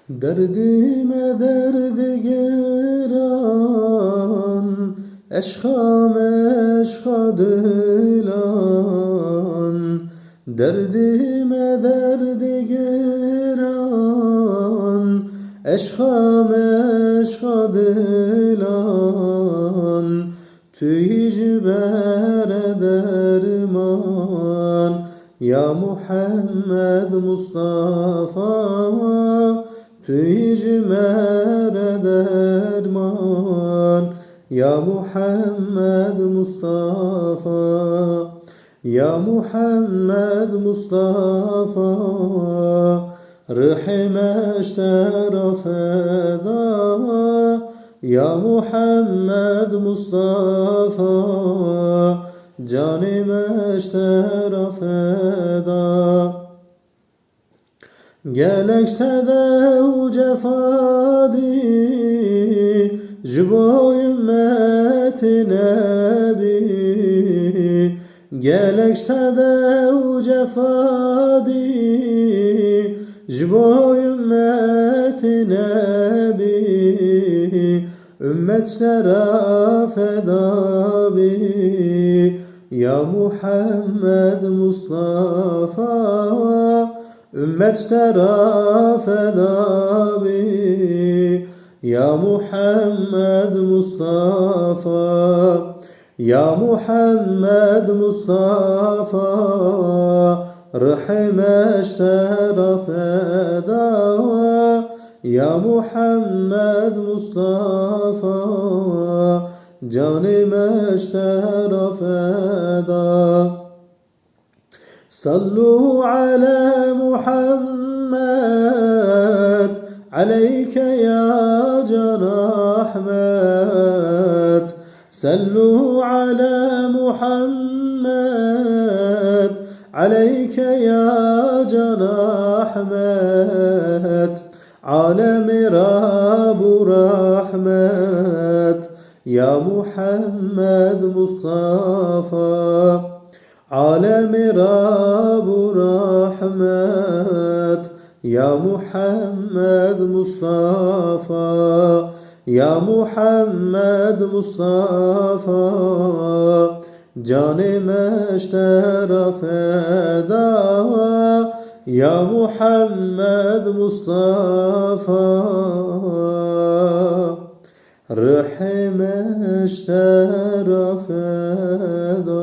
Derdime derdi giran, eşka meşka dilan. Derdime derdi giran, eşka meşka dilan. Tüycbere derman, ya Muhammed Mustafa. Tüycmere derman, ya Muhammed Mustafa. Ya Muhammed Mustafa, Rıhime eştera feda. Ya Muhammed Mustafa, canime eştera feda. Gelekse de u cefadi, jibo ümmeti nebi. Gelekse de u cefadi, jibo ümmeti nebi. Ümmet şera feda bi, ya Muhammed Mustafa. Ümmet şera feda bi, ya Muhammed Mustafa. Ya Muhammed Mustafa, Rıhime eştera feda. Ya Muhammed Mustafa, canime eştera feda. Sallu ala Muhammed, aleyke ya Can Ahmet. Sallu ala Muhammed, aleyke ya Can Ahmet. Alemi Rabu rahmet, ya Muhammed Mustafa. Alemi Rabu rahmet, ya Muhammed Mustafa. Ya Muhammed Mustafa, canime eştera feda. Ya Muhammed Mustafa, Rıhime eştera feda.